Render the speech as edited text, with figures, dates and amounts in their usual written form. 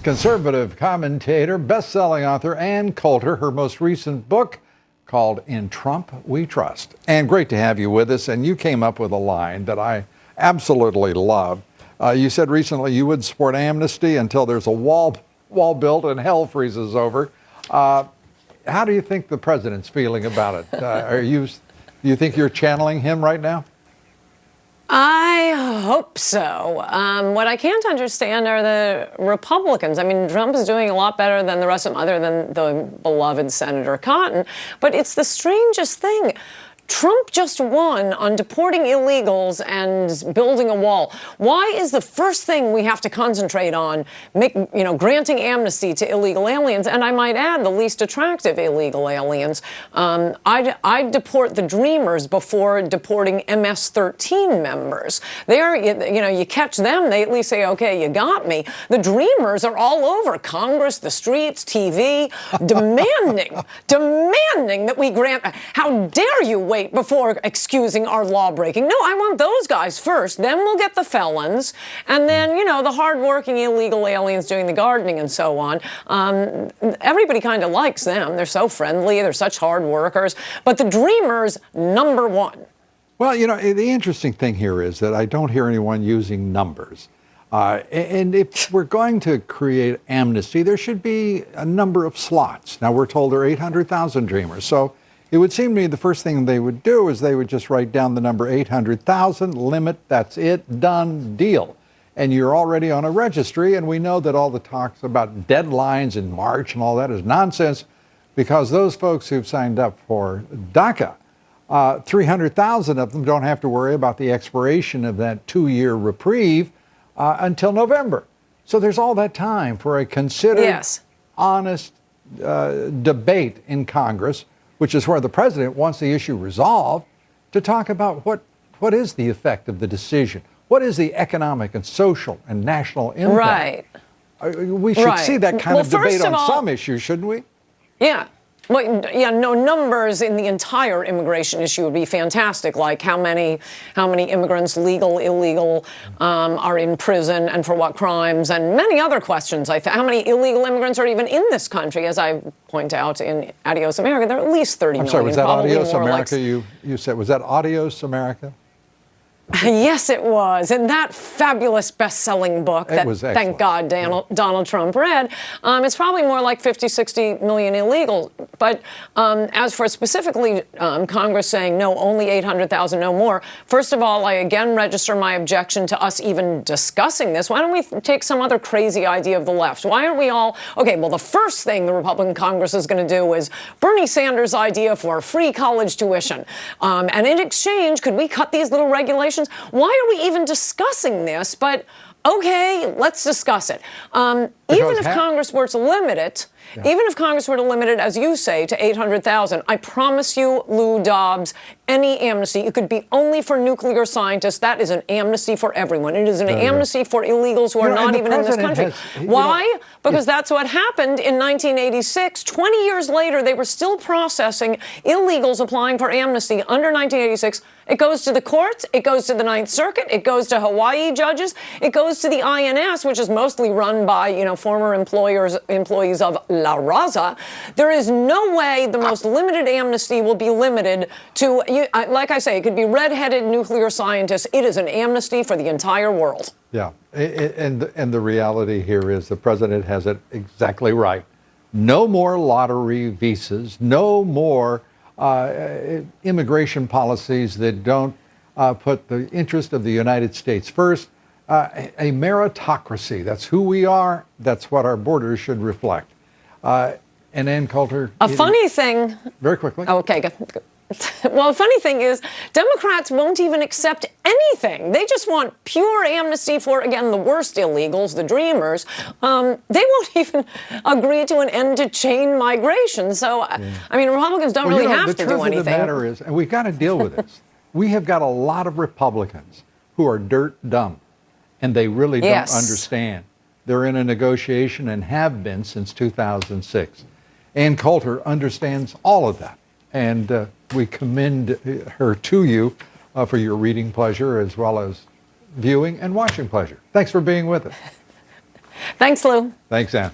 Conservative commentator, best-selling author Ann Coulter, her most recent book called In Trump We Trust. And great to have you with us. And you came up with a line that I absolutely love. You said recently you would support amnesty until there's a wall built and hell freezes over. How do you think the president's feeling about it? Do you think you're channeling him right now? I hope so. What I can't understand are the Republicans. I mean, Trump is doing a lot better than the rest of them, other than the beloved Senator Cotton. But it's the strangest thing. Trump just won on deporting illegals and building a wall. Why is the first thing we have to concentrate on granting amnesty to illegal aliens? And I might add, the least attractive illegal aliens. I'd deport the Dreamers before deporting MS-13 members. You catch them, they at least say, okay, you got me. The Dreamers are all over Congress, the streets, TV, demanding that we grant. How dare you wait before excusing our law breaking? No, I want those guys first. Then we'll get the felons. And then, the hardworking illegal aliens doing the gardening and so on. Everybody kind of likes them. They're so friendly. They're such hard workers. But the Dreamers, number one. Well, the interesting thing here is that I don't hear anyone using numbers. And if we're going to create amnesty, there should be a number of slots. Now, we're told there are 800,000 Dreamers. So it would seem to me the first thing they would do is they would just write down the number 800,000, limit, that's it, done, deal. And you're already on a registry, and we know that all the talks about deadlines in March and all that is nonsense, because those folks who've signed up for DACA, 300,000 of them don't have to worry about the expiration of that 2-year reprieve until November. So there's all that time for a considered, honest debate in Congress, which is where the president wants the issue resolved, to talk about what is the effect of the decision? What is the economic and social and national impact? Right. We should see that kind of debate on some issues, shouldn't we? Yeah. Well, yeah, no, numbers in the entire immigration issue would be fantastic, like how many immigrants, legal, illegal, are in prison and for what crimes, and many other questions. How many illegal immigrants are even in this country? As I point out in Adios America, there are at least 30 million. I'm sorry, was that Adios America you said? Was that Adios America? Yes, it was. And that fabulous best-selling book that, thank God, Donald Trump read, it's probably more like 50, 60 million illegals. But as for specifically Congress saying, no, only 800,000, no more, first of all, I again register my objection to us even discussing this. Why don't we take some other crazy idea of the left? Why aren't we all, okay, well, the first thing the Republican Congress is going to do is Bernie Sanders' idea for free college tuition. And in exchange, could we cut these little regulations? Why are we even discussing this? But okay, let's discuss it. Even if Congress were to limit it, as you say, to 800,000, I promise you, Lou Dobbs, any amnesty, it could be only for nuclear scientists. That is an amnesty for everyone. It is an amnesty for illegals who are not even in this country. Why? Because that's what happened in 1986. 20 years later, they were still processing illegals applying for amnesty under 1986. It goes to the courts. It goes to the Ninth Circuit. It goes to Hawaii judges. It goes to the INS, which is mostly run by, former employees of La Raza. There is no way the most limited amnesty will be limited to, like I say, it could be red-headed nuclear scientists. It is an amnesty for the entire world. Yeah, and the reality here is the president has it exactly right. No more lottery visas, no more immigration policies that don't put the interest of the United States first. A meritocracy. That's who we are. That's what our borders should reflect. And Ann Coulter. A funny thing. Very quickly. Okay, good. Well, the funny thing is, Democrats won't even accept anything. They just want pure amnesty for, again, the worst illegals, the Dreamers. They won't even agree to an end to chain migration. So, I mean, Republicans don't really have to do anything. The truth of the matter is, and we've got to deal with this, we have got a lot of Republicans who are dirt dumb, and they really don't understand. They're in a negotiation and have been since 2006. Ann Coulter understands all of that. And we commend her to you for your reading pleasure as well as viewing and watching pleasure. Thanks for being with us. Thanks, Lou. Thanks, Ann.